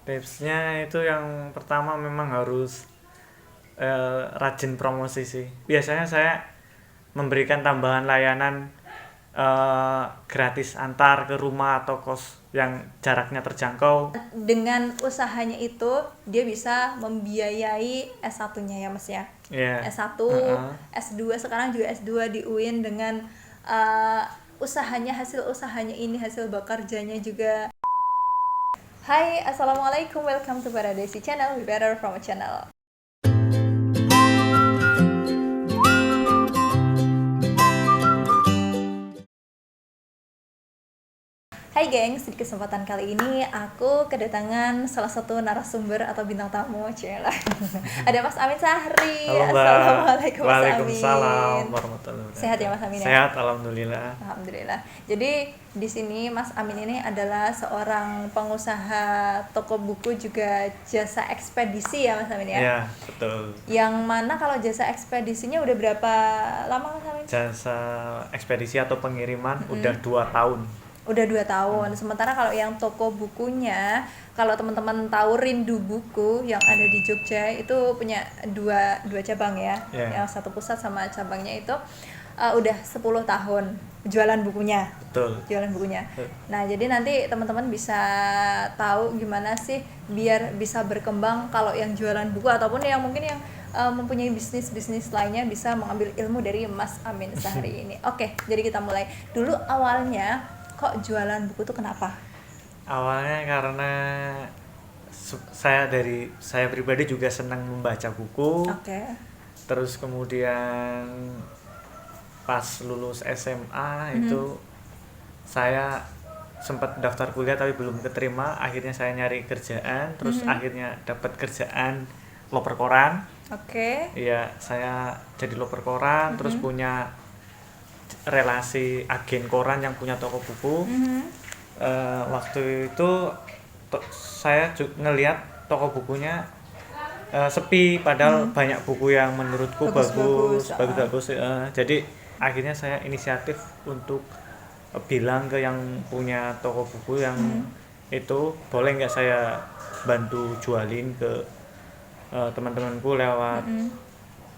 Tipsnya itu yang pertama memang harus rajin promosi sih. Biasanya saya memberikan tambahan layanan gratis antar ke rumah atau kos yang jaraknya terjangkau. Dengan usahanya itu dia bisa membiayai S1-nya ya Mas ya. Yeah. S1, S2, sekarang juga S2 di UIN dengan usahanya, hasil usahanya ini, hasil bekerjanya juga. Hai, assalamualaikum, welcome to Paradesi Channel, We Better From a Channel. Hai gengs, di kesempatan kali ini aku kedatangan salah satu narasumber atau bintang tamu, Cila. Ada Mas Amin Sahri. Halo, Assalamualaikum Mas Amin. Waalaikumsalam warahmatullahi wabarakatuh. Sehat ya Mas Amin ya? Sehat, alhamdulillah. Alhamdulillah. Jadi di sini Mas Amin ini adalah seorang pengusaha toko buku juga jasa ekspedisi ya Mas Amin ya? Iya, betul. Yang mana kalau jasa ekspedisinya udah berapa lama Mas Amin? Jasa ekspedisi atau pengiriman udah 2 tahun. Udah 2 tahun. Sementara kalau yang toko bukunya, kalau teman-teman tahu Rindu Buku yang ada di Jogja itu punya dua cabang ya. Yeah. Yang satu pusat sama cabangnya itu udah 10 tahun jualan bukunya. Betul. Jualan bukunya. Betul. Nah, jadi nanti teman-teman bisa tahu gimana sih biar bisa berkembang kalau yang jualan buku ataupun yang mungkin yang mempunyai bisnis lainnya bisa mengambil ilmu dari Mas Amin Sahri ini. Oke, jadi kita mulai dulu. Awalnya kok jualan buku tuh kenapa? Awalnya karena saya pribadi juga senang membaca buku. Oke. Terus kemudian pas lulus SMA itu saya sempat daftar kuliah tapi belum keterima. Akhirnya saya nyari kerjaan, terus akhirnya dapat kerjaan loper koran. Oke. Iya, saya jadi loper koran, terus punya relasi agen koran yang punya toko buku. Waktu itu saya ngelihat toko bukunya sepi, padahal banyak buku yang menurutku bagus. Jadi akhirnya saya inisiatif untuk bilang ke yang punya toko buku yang itu, boleh nggak saya bantu jualin ke teman-temanku lewat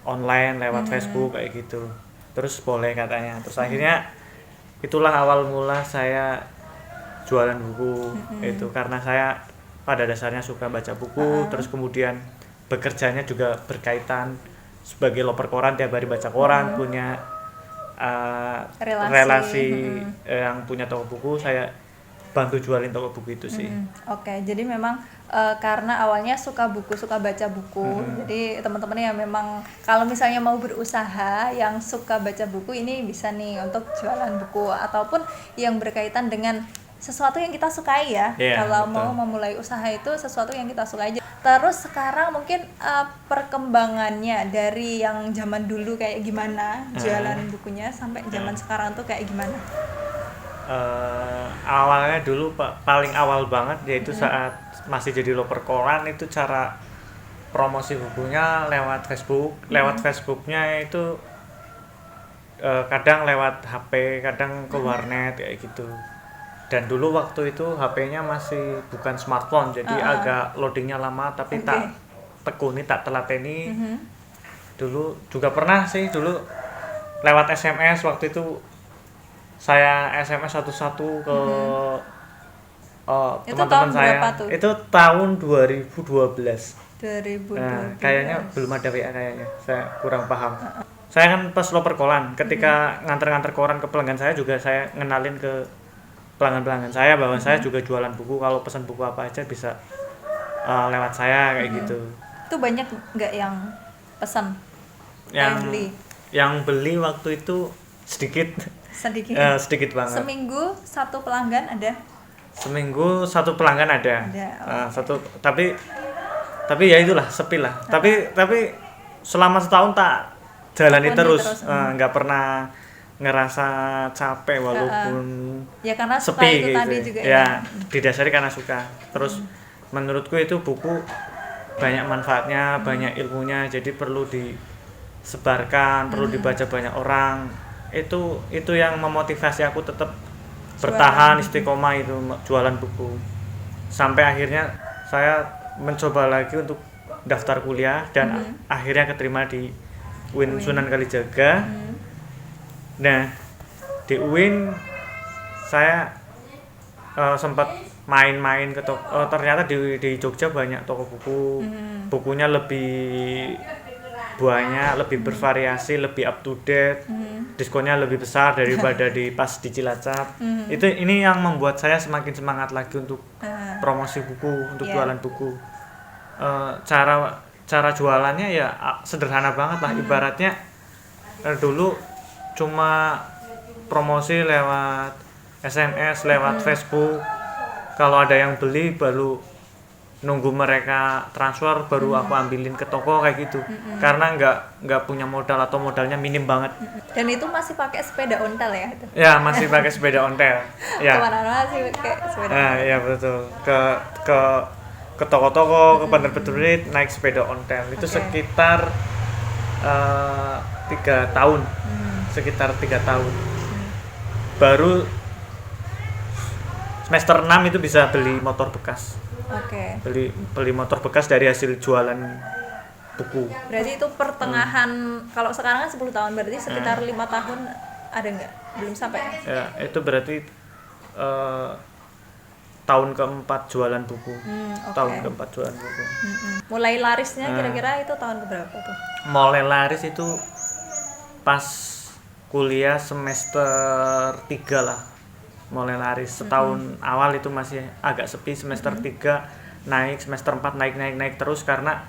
online, lewat Facebook kayak gitu. Terus boleh katanya. Terus akhirnya itulah awal mula saya jualan buku. Itu karena saya pada dasarnya suka baca buku, terus kemudian bekerjanya juga berkaitan sebagai loper koran, tiap hari baca koran, punya relasi yang punya toko buku, saya bantu jualin toko buku itu sih. Oke, jadi memang karena awalnya suka buku, suka baca buku. Jadi teman-teman yang memang kalau misalnya mau berusaha yang suka baca buku ini bisa nih untuk jualan buku ataupun yang berkaitan dengan sesuatu yang kita sukai ya. Kalau betul. mau memulai usaha itu sesuatu yang kita sukai aja. Terus sekarang mungkin perkembangannya dari yang zaman dulu kayak gimana jualan bukunya sampai zaman sekarang tuh kayak gimana? Awalnya dulu paling awal banget yaitu saat masih jadi loper koran, itu cara promosi bukunya lewat Facebook. Lewat Facebooknya itu kadang lewat HP, kadang ke warnet kayak gitu. Dan dulu waktu itu HP-nya masih bukan smartphone, jadi agak loadingnya lama, tapi tak tekuni, tak telateni. Dulu juga pernah sih, dulu lewat SMS. Waktu itu saya SMS satu-satu ke teman-teman saya. Itu tahun 2012. Nah, kayaknya belum ada WA kayaknya. Saya kurang paham. Saya kan pas loper koran, ketika nganter-nganter koran ke pelanggan saya juga saya ngenalin ke pelanggan-pelanggan saya bahwa saya juga jualan buku, kalau pesan buku apa aja bisa lewat saya kayak gitu. Itu banyak nggak yang pesan? Yang beli waktu itu sedikit banget. Seminggu satu pelanggan ada? Seminggu satu pelanggan ada. Tapi ya itulah, sepi lah. Tapi selama setahun tak jalani terus. Nggak pernah ngerasa capek walaupun ya karena suka sepi itu gitu. Tadi juga ya didasari karena suka. Terus menurutku itu buku banyak manfaatnya, banyak ilmunya, jadi perlu disebarkan, perlu dibaca banyak orang. Itu yang memotivasi aku tetap bertahan istiqomah itu jualan buku. Sampai akhirnya saya mencoba lagi untuk daftar kuliah dan akhirnya keterima di UIN Sunan Kalijaga. Nah, di UIN saya sempat main-main ke toko. Ternyata di Jogja banyak toko buku. Bukunya lebih banyak, lebih bervariasi, lebih up to date. Diskonnya lebih besar daripada pas di Cilacap. Ini yang membuat saya semakin semangat lagi untuk promosi buku, untuk jualan buku. Cara jualannya ya sederhana banget lah. Ibaratnya dulu cuma promosi lewat SMS, lewat Facebook. Kalau ada yang beli baru nunggu mereka transfer, baru aku ambilin ke toko kayak gitu. Karena nggak punya modal atau modalnya minim banget. Dan itu masih pakai sepeda ontel ya? Itu? Ya, masih pakai sepeda ontel. Ya. Kemana-mana sih pakai sepeda ontel. Ya betul. Ke toko-toko, ke penerbit naik sepeda ontel. Itu sekitar 3 tahun. Sekitar 3 tahun. Baru semester 6 itu bisa beli motor bekas. Oke. Beli motor bekas dari hasil jualan buku. Berarti itu pertengahan, kalau sekarang kan 10 tahun, berarti sekitar 5 tahun ada nggak? Belum sampai? Ya, itu berarti tahun keempat jualan buku. Tahun keempat jualan buku. Mulai larisnya kira-kira itu tahun keberapa tuh? Mulai laris itu pas kuliah semester 3 lah. Mulai laris. Setahun awal itu masih agak sepi, semester 3 naik, semester 4 naik terus karena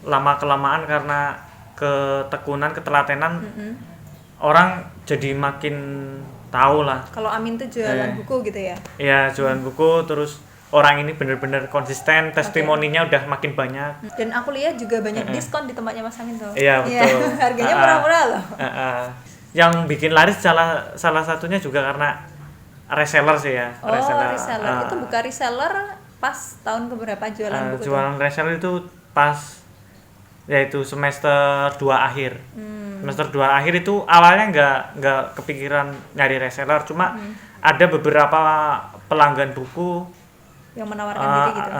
lama-kelamaan karena ketekunan, ketelatenan orang jadi makin tahu lah. Kalau Amin tuh jualan buku gitu ya? Iya, jualan buku, terus orang ini benar-benar konsisten, testimoninya udah makin banyak. Dan aku lihat juga banyak diskon di tempatnya Mas Amin tuh. Iya, betul. Harganya murah-murah loh. Yang bikin laris salah satunya juga karena reseller sih ya. Reseller. Itu buka reseller pas tahun keberapa jualan buku? Jualan reseller itu pas yaitu semester 2 akhir. Semester 2 akhir itu awalnya nggak kepikiran nyari reseller, cuma ada beberapa pelanggan buku yang menawarkan diri gitu.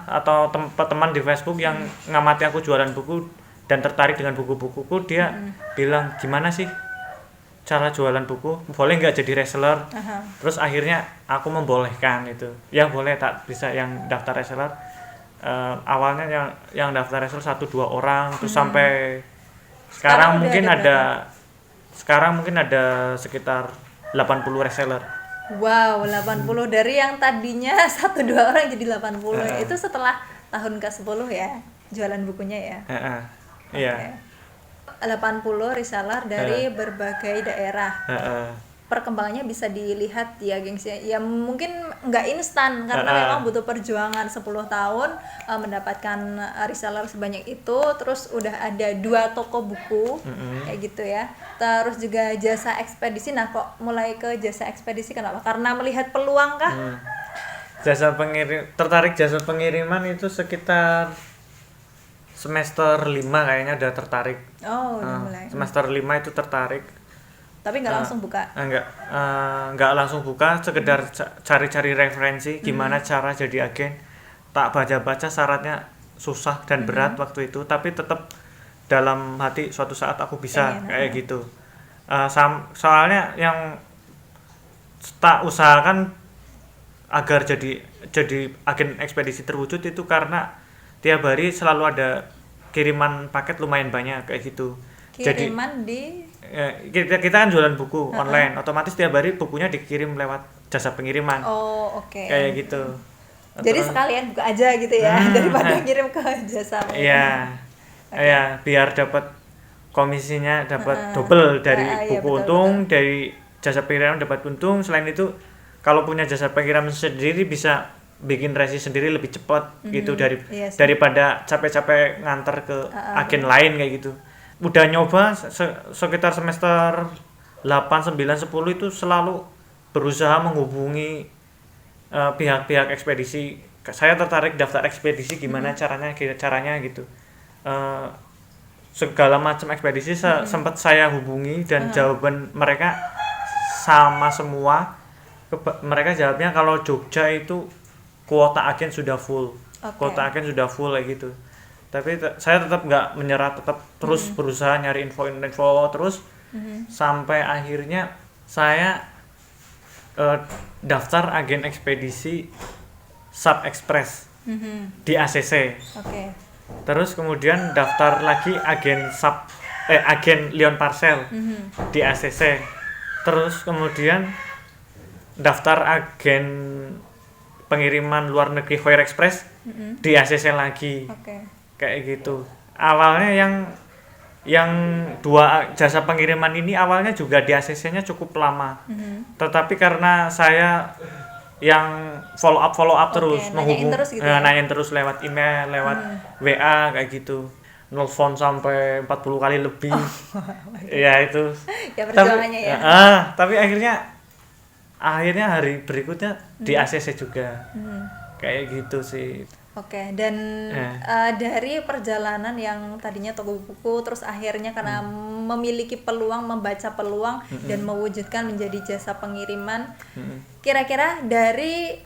Atau teman di Facebook yang ngamati aku jualan buku dan tertarik dengan buku-bukuku, dia bilang, "Gimana sih cara jualan buku, boleh nggak jadi reseller?" Terus akhirnya aku membolehkan itu. Yang boleh tak bisa yang daftar reseller. Awalnya yang daftar reseller 1-2 orang, terus sampai sekarang mungkin ada sekitar 80 reseller. Wow, 80 dari yang tadinya 1-2 orang jadi 80. Itu setelah tahun ke-10 ya jualan bukunya ya. Iya. 80 reseller dari berbagai daerah. Perkembangannya bisa dilihat ya gengsi. Ya mungkin nggak instan karena memang butuh perjuangan 10 tahun mendapatkan reseller sebanyak itu. Terus udah ada 2 toko buku kayak gitu ya. Terus juga jasa ekspedisi. Nah, kok mulai ke jasa ekspedisi kenapa? Karena melihat peluang kah? Tertarik jasa pengiriman itu sekitar semester 5 kayaknya udah tertarik. Udah mulai. Semester 5 itu tertarik. Tapi nggak langsung buka? Nggak langsung buka, sekedar cari-cari referensi gimana cara jadi agen. Tak baca-baca, syaratnya susah dan berat waktu itu, tapi tetap dalam hati suatu saat aku bisa kayak gitu. Soalnya yang tak usahakan agar jadi agen ekspedisi terwujud itu karena tiap hari selalu ada kiriman paket lumayan banyak kayak gitu. Kiriman Kita kan jualan buku online, otomatis tiap hari bukunya dikirim lewat jasa pengiriman. Kayak gitu. Jadi sekalian buka aja gitu ya, daripada kirim ke jasa pengiriman. Iya, biar dapat komisinya, dapat double dari buku untung, dari jasa pengiriman dapat untung. Selain itu, kalau punya jasa pengiriman sendiri bisa bikin resi sendiri lebih cepat gitu daripada capek-capek nganter ke agen lain kayak gitu. Udah nyoba sekitar semester 8, 9, 10 itu selalu berusaha menghubungi pihak-pihak ekspedisi. Saya tertarik daftar ekspedisi, gimana caranya gitu. Segala macam ekspedisi sempat saya hubungi dan jawaban mereka sama semua. Mereka jawabnya kalau Jogja itu kuota agen sudah full. Oke. kuota agen sudah full kayak gitu. Tapi saya tetap nggak menyerah, tetap terus berusaha nyari info terus sampai akhirnya saya daftar agen ekspedisi Sub Express di ACC. Oke. Terus kemudian daftar lagi agen Lion Parcel di ACC. Terus kemudian daftar agen pengiriman luar negeri Hoyer Express di ACC lagi. Oke. Kayak gitu. Awalnya yang dua jasa pengiriman ini awalnya juga di ACC-nya cukup lama. Tetapi karena saya yang follow up terus, nanyain terus gitu ya? nanyain terus lewat email, lewat WA kayak gitu. Nelfon sampai 40 kali lebih. Ya itu. Ya perjuangannya ya. Tapi akhirnya hari berikutnya di ACC juga. Kayak gitu sih. Oke, dan dari perjalanan yang tadinya toko buku, terus akhirnya karena memiliki peluang, membaca peluang dan mewujudkan menjadi jasa pengiriman, kira-kira dari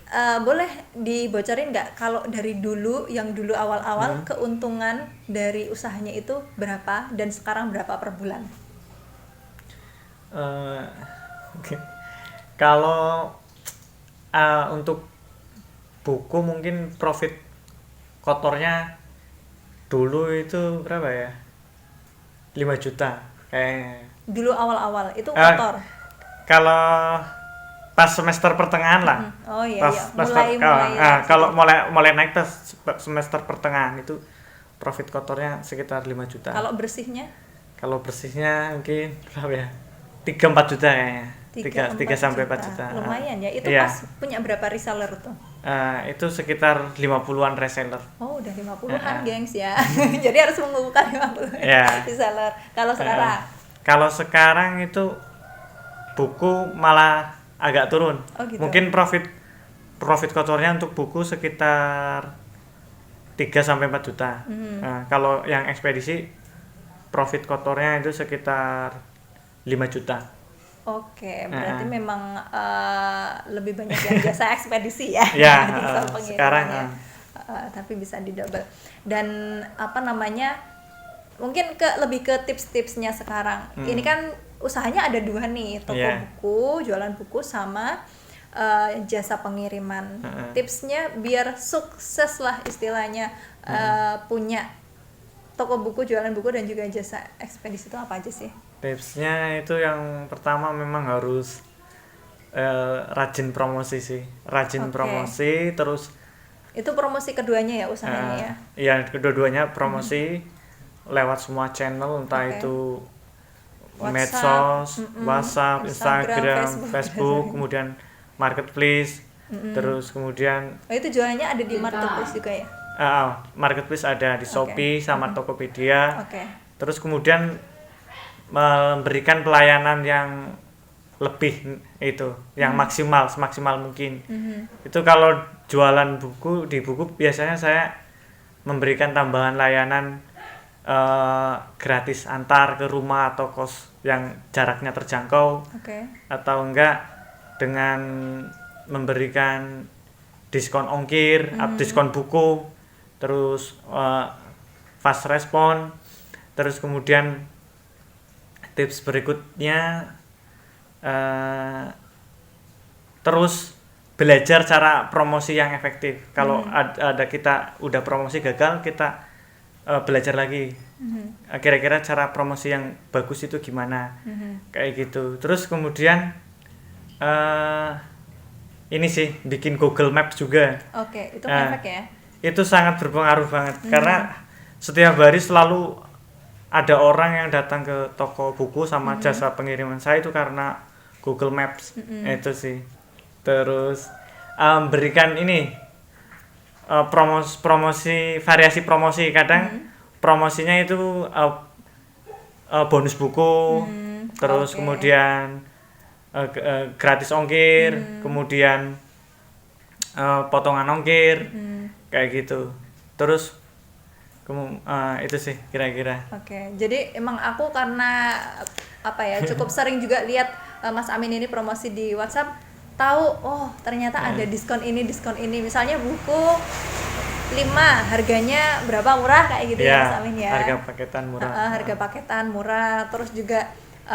boleh dibocorin nggak kalau dari dulu, yang dulu awal-awal keuntungan dari usahanya itu berapa dan sekarang berapa per bulan? Oke. Kalau untuk buku mungkin profit kotornya dulu itu berapa ya? 5 juta kayaknya. Dulu awal-awal itu kotor. Kalau pas semester pertengahan lah. Oh iya, pas mulai kalau mulai naik pas semester pertengahan itu profit kotornya sekitar 5 juta. Kalau bersihnya? Kalau bersihnya mungkin berapa ya? 3-4 juta kayaknya. 3 sampai 4 juta. Lumayan ya. Itu pas punya berapa reseller tuh? Itu sekitar 50-an reseller. Oh, udah 50-an, gengs ya. Jadi harus mengumpulkan 50 reseller. Kalau sekarang? Kalau sekarang itu buku malah agak turun. Oh, gitu. Mungkin profit kotornya untuk buku sekitar 3 sampai 4 juta. Kalau yang ekspedisi profit kotornya itu sekitar 5 juta. Oke, berarti memang lebih banyak yang jasa ekspedisi ya. Ya, jasa sekarang tapi bisa didouble. Dan mungkin lebih ke tips-tipsnya sekarang. Ini kan usahanya ada 2 nih, toko buku, jualan buku sama jasa pengiriman. Tipsnya biar sukses lah istilahnya, punya toko buku, jualan buku dan juga jasa ekspedisi itu apa aja sih? Tipsnya itu yang pertama memang harus rajin promosi sih. Promosi terus. Itu promosi keduanya ya usahanya ya? Iya, kedua-duanya promosi lewat semua channel, entah itu medsos, WhatsApp, Instagram, Facebook, kemudian marketplace, terus kemudian itu jualannya ada di marketplace juga ya? Marketplace ada di Shopee sama Tokopedia. Terus kemudian memberikan pelayanan yang lebih itu, yang semaksimal mungkin. Itu kalau jualan buku, di buku biasanya saya memberikan tambahan layanan gratis antar ke rumah atau kos yang jaraknya terjangkau. Atau enggak dengan memberikan diskon ongkir, diskon buku, terus fast respon. Terus kemudian tips berikutnya terus belajar cara promosi yang efektif. Kalau ada kita udah promosi gagal, kita belajar lagi. Kira-kira cara promosi yang bagus itu gimana? Kayak gitu. Terus kemudian ini sih bikin Google Maps juga. Itu efek ya? Itu sangat berpengaruh banget karena setiap hari selalu ada orang yang datang ke toko buku sama jasa pengiriman saya itu karena Google Maps. Itu sih. Terus berikan ini variasi promosi. Kadang promosinya itu bonus buku, terus kemudian gratis ongkir, kemudian potongan ongkir, kayak gitu. Terus itu sih kira-kira. Jadi emang aku karena cukup sering juga lihat Mas Amin ini promosi di WhatsApp, tahu ternyata ada diskon ini, misalnya buku 5 harganya berapa, murah kayak gitu ya Mas Amin ya. Harga paketan murah. Harga paketan murah. Terus juga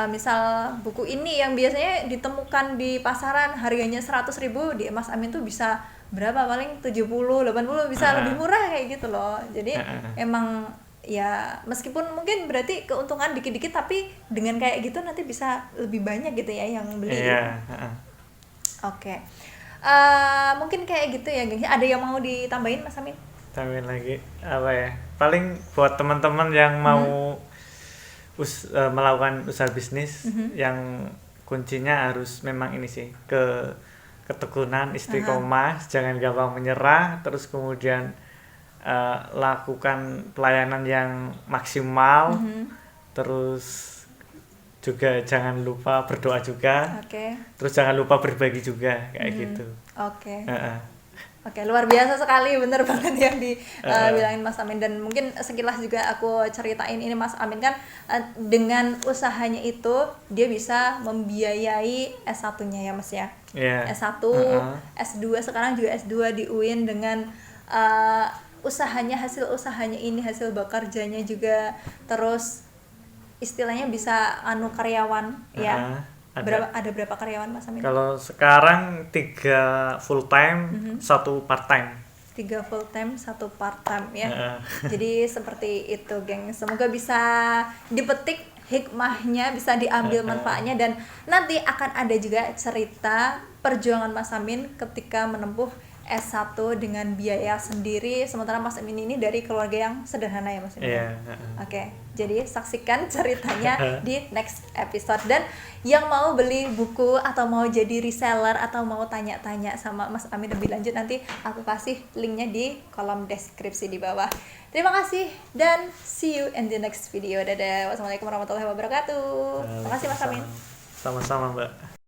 misal buku ini yang biasanya ditemukan di pasaran harganya 100.000, di Mas Amin tuh bisa berapa, paling 70, 80, bisa lebih murah kayak gitu loh. Jadi emang ya meskipun mungkin berarti keuntungan dikit-dikit, tapi dengan kayak gitu nanti bisa lebih banyak gitu ya yang beli. Oke. Mungkin kayak gitu ya gengnya. Ada yang mau ditambahin Mas Amin? Tambahin lagi apa ya? Paling buat teman-teman yang mau melakukan usaha bisnis, yang kuncinya harus memang ini sih, ketekunan, istiqomah, jangan gampang menyerah, terus kemudian lakukan pelayanan yang maksimal, terus juga jangan lupa berdoa juga, terus jangan lupa berbagi juga kayak gitu. Oke, luar biasa sekali, bener banget yang dibilangin Mas Amin. Dan mungkin sekilas juga aku ceritain ini, Mas Amin kan dengan usahanya itu dia bisa membiayai S1-nya ya Mas ya. S1, S2, sekarang juga S2 di UIN dengan usahanya, hasil usahanya ini, hasil bekerjanya juga, terus istilahnya bisa karyawan ya. Ada berapa karyawan Mas Amin? Kalau sekarang 3 full time, 1 part time. 3 full time, 1 part time ya. Jadi seperti itu, geng. Semoga bisa dipetik hikmahnya, bisa diambil manfaatnya, dan nanti akan ada juga cerita perjuangan Mas Amin ketika menempuh S1 dengan biaya sendiri, sementara Mas Amin ini dari keluarga yang sederhana ya Mas Amin. Oke, jadi saksikan ceritanya di next episode. Dan yang mau beli buku atau mau jadi reseller atau mau tanya-tanya sama Mas Amin lebih lanjut, nanti aku kasih linknya di kolom deskripsi di bawah. Terima kasih dan see you in the next video. Dadah. Wassalamualaikum warahmatullahi wabarakatuh. Terima kasih Mas Amin. Sama-sama Mbak.